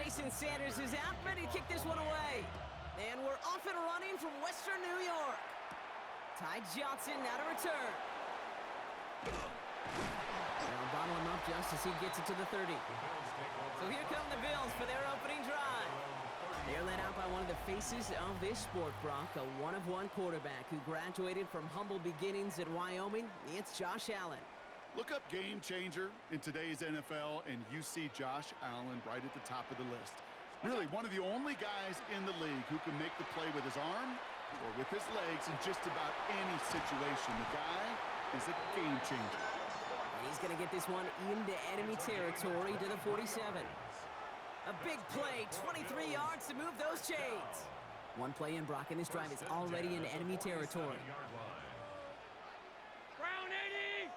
Jason Sanders is out, ready to kick this one away. And we're off and running from Western New York. Ty Johnson now to return. They'll bottle him up just as he gets it to the 30. So here come the Bills for their opening drive. They're led out by one of the faces of this sport, Brock, a one-of-one quarterback who graduated from humble beginnings at Wyoming. It's Josh Allen. Look up game changer in today's NFL, and you see Josh Allen right at the top of the list. Really, one of the only guys in the league who can make the play with his arm or with his legs in just about any situation. The guy is a game changer. And he's going to get this one into enemy territory to the 47. A big play, 23 yards to move those chains. One play in, Brock, and this drive is already in enemy territory. Brown 80!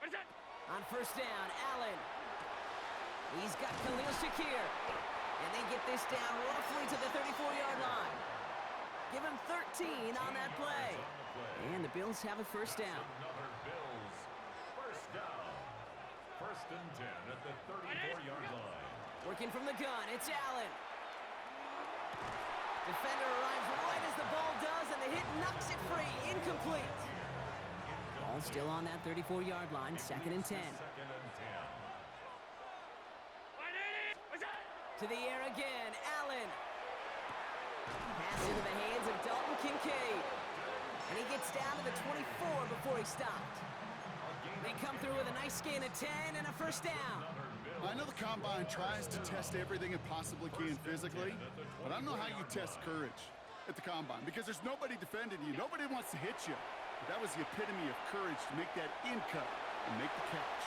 What is that? On first down, Allen. He's got Khalil Shakir. And they get this down roughly to the 34-yard line. Give him 13 on that play. And the Bills have a first down. Another Bills first down. First and 10 at the 34-yard line. Working from the gun, it's Allen. Defender arrives right as the ball does, and the hit knocks it free. Incomplete. Ball still on that 34-yard line, second and 10. Second and 10. To the air again, Allen. Pass into the hands of Dalton Kincaid. And he gets down to the 24 before he stopped. They come through with a nice gain of 10 and a first down. I know the Combine tries to test everything it possibly can physically, but I don't know how you test courage at the Combine because there's nobody defending you. Nobody wants to hit you. But that was the epitome of courage to make that in cut and make the catch.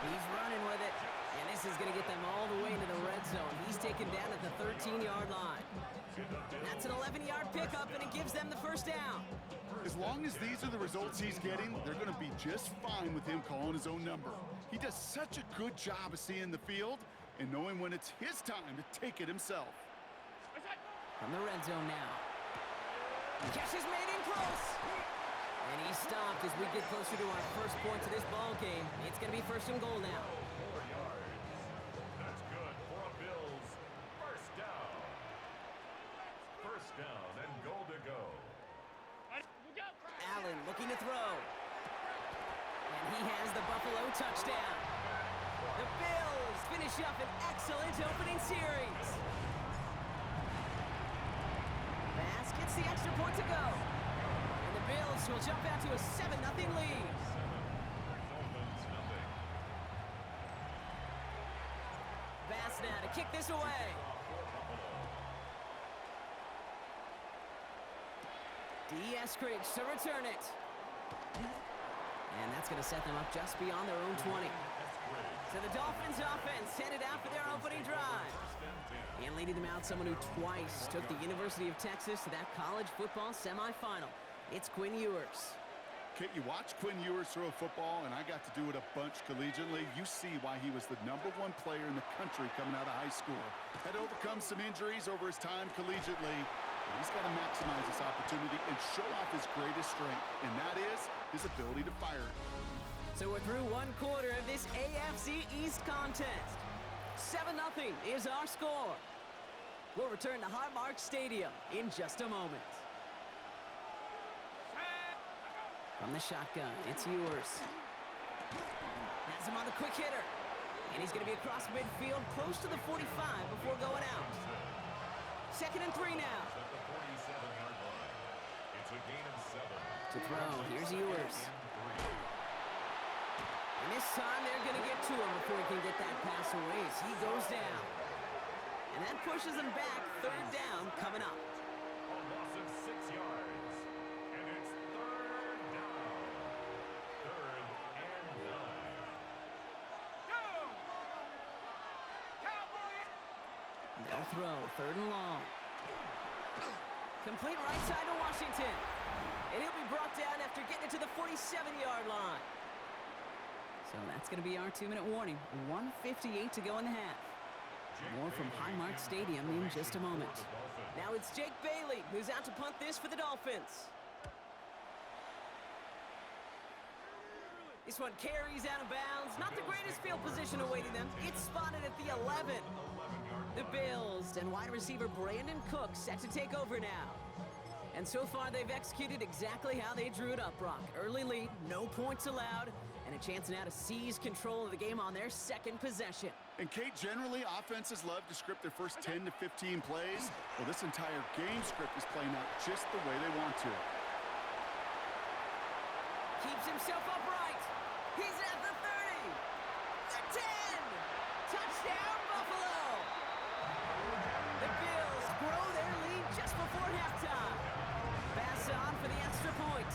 He's running with it, and this is going to get them all the way into the red zone. He's taken down at the 13-yard line. That's an 11-yard pickup, and it gives them the first down. As long as these are the results he's getting, they're going to be just fine with him calling his own number. He does such a good job of seeing the field and knowing when it's his time to take it himself. From the red zone now. Catch is made in close. And he's stopped as we get closer to our first point to this ball game. It's going to be first and goal now. 4 yards. That's good for a Bills first down. First down and goal to go. Allen looking to throw. And he has the Buffalo touchdown. The Bills finish up an excellent opening series. Bass gets the extra point to go. And the Bills will jump out to a 7-0 lead. Dolphins nothing. Bass now to kick this away. D.S. Griggs to return it. And that's going to set them up just beyond their own 20. So the Dolphins offense headed out for their opening drive. And leading them out, someone who twice took the University of Texas to that college football semifinal. It's Quinn Ewers. Kate, you watch Quinn Ewers throw football, and I got to do it a bunch collegiately. You see why he was the #1 player in the country coming out of high school. Had to overcome some injuries over his time collegiately. He's got to maximize this opportunity and show off his greatest strength, and that is his ability to fire it. So we're through one quarter of this AFC East contest. 7-0 is our score. We'll return to Highmark Stadium in just a moment. From the shotgun, it's Ewers. Has him on the quick hitter. And he's going to be across midfield close to the 45 before going out. Second and 3 now. At the 47-yard line. It's a gain of 7. To throw, here's Ewers. And this time they're going to get to him before he can get that pass away as he goes down. And that pushes him back. Third down coming up. A loss of 6 yards. And it's third down. Third and 9. They'll throw, third and long. Complete right side to Washington. And he'll be brought down after getting it to the 47-yard line. So that's going to be our 2-minute warning. 1:58 to go in the half. More from Highmark Stadium in just a moment. Now it's Jake Bailey who's out to punt this for the Dolphins. This one carries out of bounds. Not the greatest field position awaiting them. It's spotted at the 11. The Bills and wide receiver Brandon Cook set to take over now. And so far, they've executed exactly how they drew it up, Brock. Early lead, no points allowed, and a chance now to seize control of the game on their second possession. And Kate, generally, offenses love to script their first 10 to 15 plays. Well, this entire game script is playing out just the way they want to. Keeps himself upright. He's at the 30. The 10. Touchdown, Buffalo. The Bills grow their lead just before halftime. Pass on for the extra point.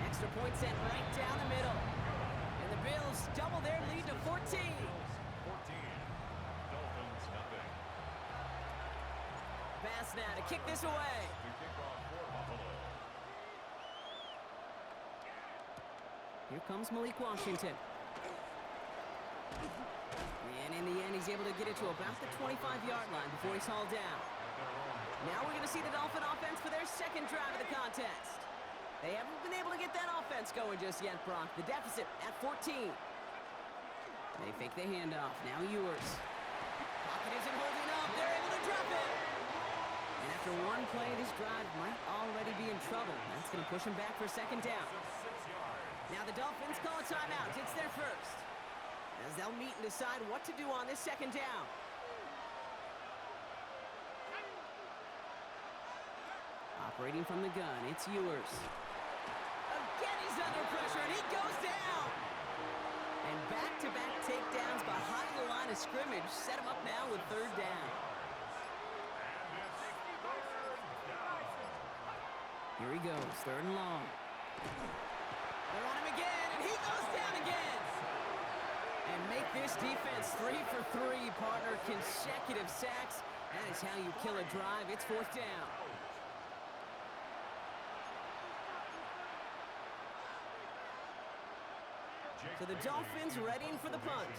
Extra point sent right down the middle. And the Bills double their lead to 14. 14. Dolphins, nothing. Pass now to kick this away. To kick off for Buffalo. Here comes Malik Washington. And in the end, he's able to get it to about the 25-yard line before he's hauled down. Now we're going to see the Dolphin offense for their second drive of the contest. They haven't been able to get that offense going just yet, Brock. The deficit at 14. They fake the handoff. Now Ewers. Pocket isn't holding up. They're able to drop it. And after one play, this drive might already be in trouble. That's going to push him back for second down. Now the Dolphins call a timeout. It's their first. As they'll meet and decide what to do on this second down. Operating from the gun, it's Ewers. Again, he's under pressure, and he goes down. And back-to-back takedowns behind the line of scrimmage set him up now with third down. Here he goes, third and long. They're on him again, and he goes down again. And make this defense 3 for 3, partner. Consecutive sacks. That is how you kill a drive. It's fourth down. So the Dolphins readying for the punt.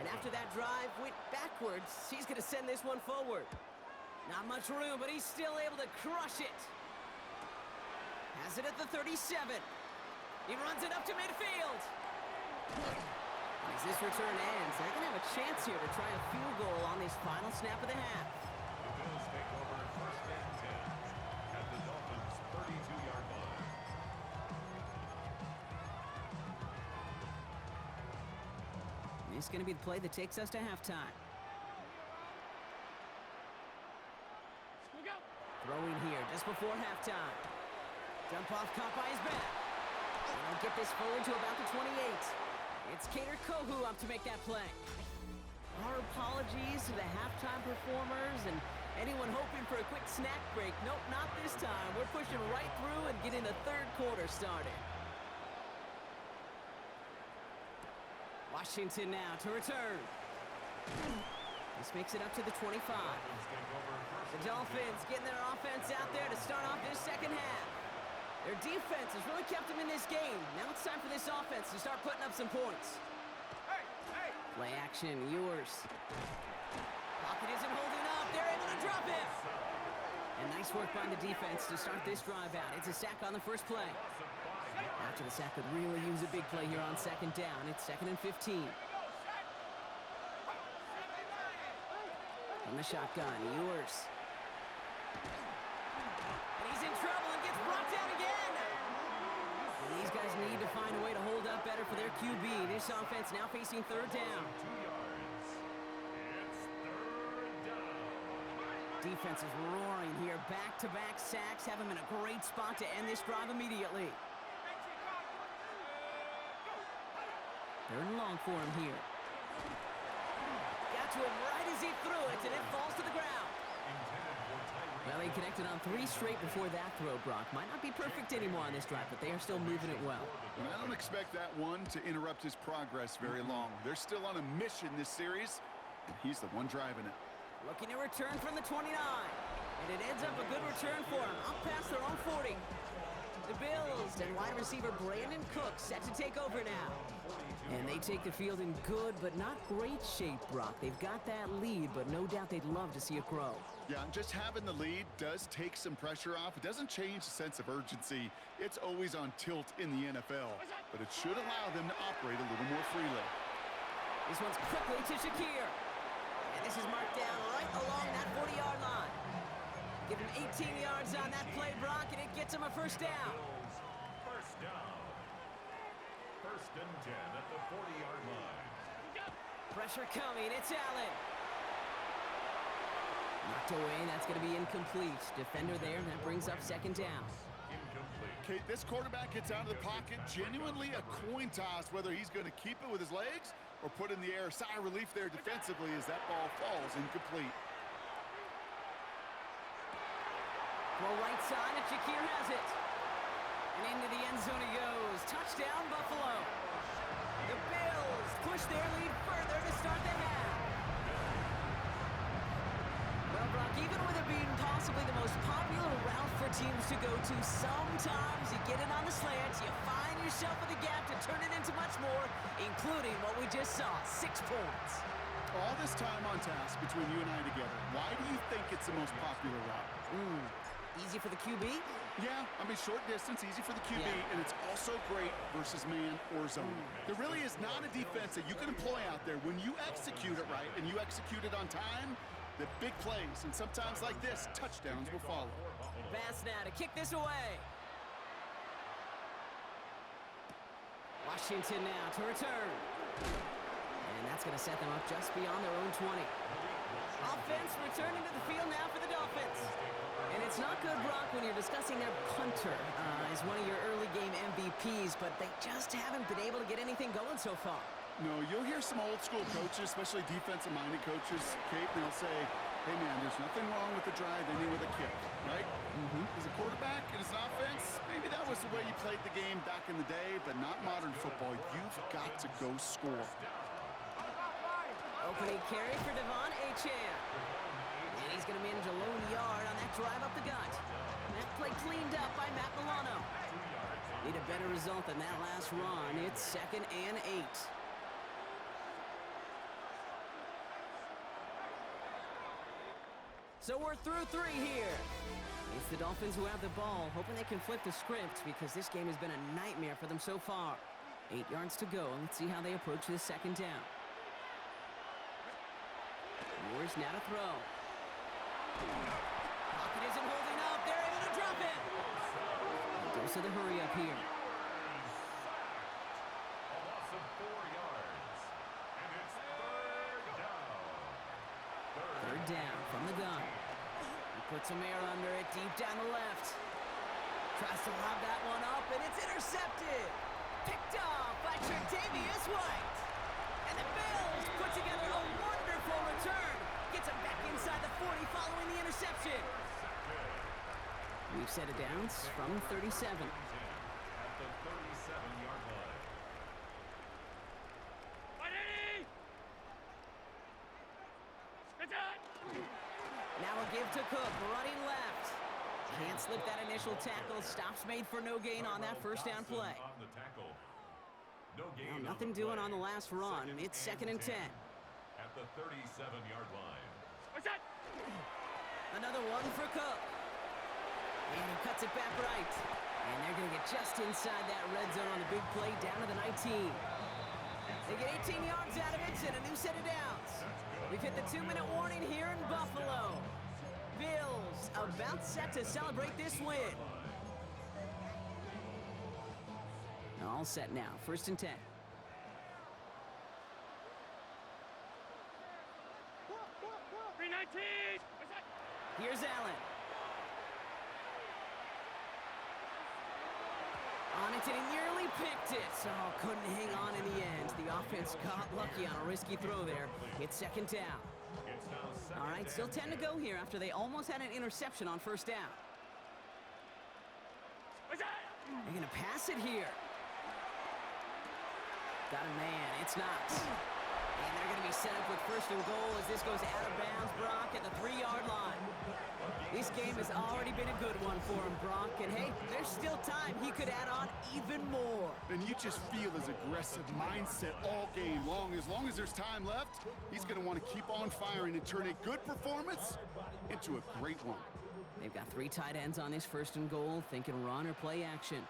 And after that drive went backwards, he's going to send this one forward. Not much room, but he's still able to crush it. Has it at the 37. He runs it up to midfield. As this return ends, they're going to have a chance here to try a field goal on this final snap of the half. The Bills take over first and 10 at the Dolphins' 32-yard line. This is going to be the play that takes us to halftime. Throwing here just before halftime. Dump off caught by his back. They'll get this forward to about the 28. It's Kader Kohu up to make that play. Our apologies to the halftime performers and anyone hoping for a quick snack break. Nope, not this time. We're pushing right through and getting the third quarter started. Washington now to return. This makes it up to the 25. The Dolphins getting their offense out there to start off this second half. Their defense has really kept them in this game. Now it's time for this offense to start putting up some points. Play action, Ewers. Pocket isn't holding up. They're able to drop it. And nice work by the defense to start this drive out. It's a sack on the first play. After the sack could really use a big play here on second down. It's 2nd and 15. From the shotgun, Ewers. And he's in trouble and gets brought down again. And these guys need to find a way to hold up better for their QB. This offense now facing third down. 2 yards. It's third down. Defense is roaring here. Back-to-back sacks have him in a great spot to end this drive immediately. Third and long for him here. Got to him right as he threw it, and it falls to the ground. Well, he connected on 3 straight before that throw, Brock. Might not be perfect anymore on this drive, but they are still moving it well. And I don't expect that one to interrupt his progress very long. They're still on a mission this series, and he's the one driving it. Looking to return from the 29. And it ends up a good return for him, up past their own 40. The Bills and wide receiver Brandon Cook set to take over now. And they take the field in good but not great shape, Brock. They've got that lead, but no doubt they'd love to see it grow. Yeah, just having the lead does take some pressure off. It doesn't change the sense of urgency. It's always on tilt in the NFL, but it should allow them to operate a little more freely. This one's quickly to Shakir. And this is marked down right along that 40-yard line. Give him 18 yards on that play, Brock, and it gets him a first down. First down. First and 10 at the 40-yard line. Pressure coming. It's Allen. Knocked away. That's going to be incomplete. Defender there, and that brings up second down. Incomplete. Okay, this quarterback gets out of the pocket. Genuinely a coin toss whether he's going to keep it with his legs or put in the air. Sigh of relief there defensively as that ball falls incomplete. Well, right side, and Shakir has it. And into the end zone he goes. Touchdown, Buffalo. The Bills push their lead further to start the half. Well, Brock, even with it being possibly the most popular route for teams to go to, sometimes you get it on the slants, you find yourself with a gap to turn it into much more, including what we just saw, 6 points. All this time on task between you and I together, why do you think it's the most popular route? Easy for the QB? Yeah, I mean, short distance, easy for the QB, and it's also great versus man or zone. There really is not a defense that you can employ out there when you execute it right and you execute it on time, the big plays, and sometimes like this, touchdowns will follow. Pass now to kick this away. Washington now to return. And that's going to set them up just beyond their own 20. Offense returning to the field now for the Dolphins. And it's not good, Brock, when you're discussing their punter as one of your early game MVPs, but they just haven't been able to get anything going so far. No, you'll hear some old school coaches, especially defensive-minded coaches, Kate, and they'll say, hey, man, there's nothing wrong with the drive ending with a kick, right? As a quarterback and as an offense, maybe that was the way you played the game back in the day, but not modern football. You've got to go score. Opening carry for Devon Achane. And he's going to manage a lone yard on that drive up the gut. That play cleaned up by Matt Milano. Need a better result than that last run. It's 2nd and 8. So we're through 3 here. It's the Dolphins who have the ball, hoping they can flip the script because this game has been a nightmare for them so far. 8 yards to go. Let's see how they approach this second down. Moore's now to throw. Pocket isn't holding up. They're able to drop it. Goes to the hurry up here. A loss of 4 yards. And it's third down. Third down from the gun. He puts some air under it deep down the left. Tries to lob that one up, and it's intercepted. Picked off by Tre'Davious White. And the Bills put together a wonderful return. Gets him back inside the 40 following the interception. We've set it down from 37. At the 37-yard line. Now a give to Cook, running left. Can't slip that initial tackle. Stops made for no gain on that first down play. On the tackle. No gain Well, on nothing the doing play. on the last run. It's 2nd and 10. At the 37-yard line. Another one for Cook. And he cuts it back right. And they're going to get just inside that red zone on the big play down to the 19. They get 18 yards out of it and a new set of downs. We've hit the 2-minute warning here in Buffalo. Bills about set to celebrate this win. All set now. 1st and 10. Here's Allen. On it, and he nearly picked it. So couldn't hang on in the end. The offense got lucky on a risky throw there. It's 2nd down. It's now second All right, still 10 to go here after they almost had an interception on 1st down. They're going to pass it here. Got a man. It's Knox. And they're going to be set up with first and goal as this goes out of bounds, Brock, at the 3-yard line. This game has already been a good one for him, Brock. And, hey, there's still time. He could add on even more. And you just feel his aggressive mindset all game long. As long as there's time left, he's going to want to keep on firing and turn a good performance into a great one. They've got 3 tight ends on this first and goal, thinking run or play action.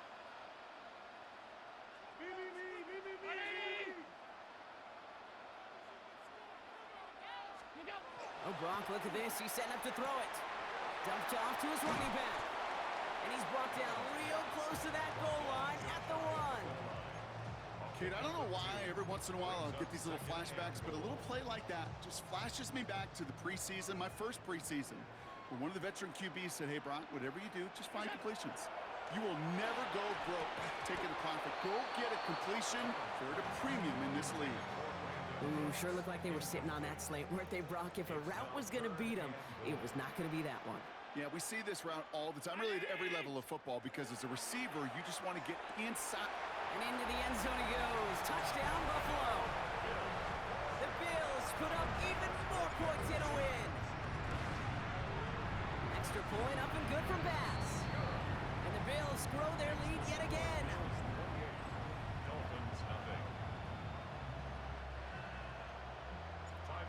Oh, Brock, look at this. He's setting up to throw it. Dumped off to his running back. And he's brought down real close to that goal line at the 1. Kid, I don't know why every once in a while I'll get these little flashbacks, but a little play like that just flashes me back to the preseason, my first preseason, where one of the veteran QBs said, hey, Brock, whatever you do, just find completions. You will never go broke taking a profit. Go get a completion for a premium in this league. Ooh, sure looked like they were sitting on that slate, weren't they, Brock? If a route was going to beat them, it was not going to be that one. Yeah, we see this route all the time, really at every level of football, because as a receiver, you just want to get inside. And into the end zone he goes. Touchdown, Buffalo. The Bills put up even more points in a win. Extra point up and good from Bass. And the Bills grow their lead yet again. Dolphins nothing.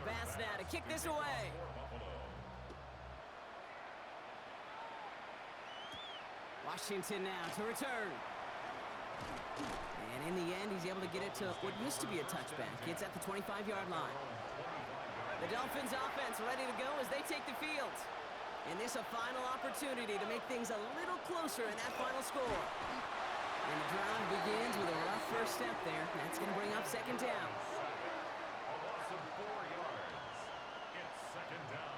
Bass now to kick this away. Washington now to return. And in the end, he's able to get it to what used to be a touchback. It's at the 25-yard line. The Dolphins offense ready to go as they take the field. And this a final opportunity to make things a little closer in that final score. And the drive begins with a rough first step there. That's going to bring up second down. A loss of 4 yards. It's second down.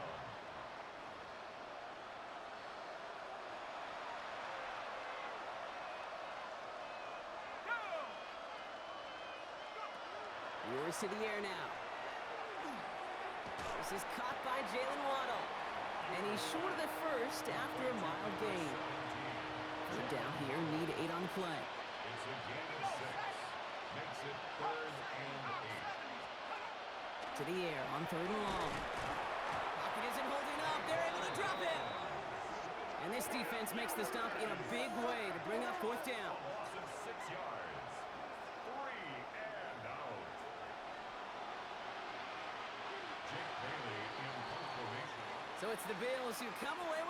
Yours to the air now. This is caught by Jalen Waddle. And he's short of the first after a mild gain. Third down here, need 8 on the play. It's a gain of 6. Makes it 3rd and 8. To the air on 3rd and long. Pocket isn't holding up. They're able to drop it. And this defense makes the stop in a big way to bring up 4th down. Loss of 6 yards. 3 and out. Jake Bailey in punt formation. So it's the Bills who come away with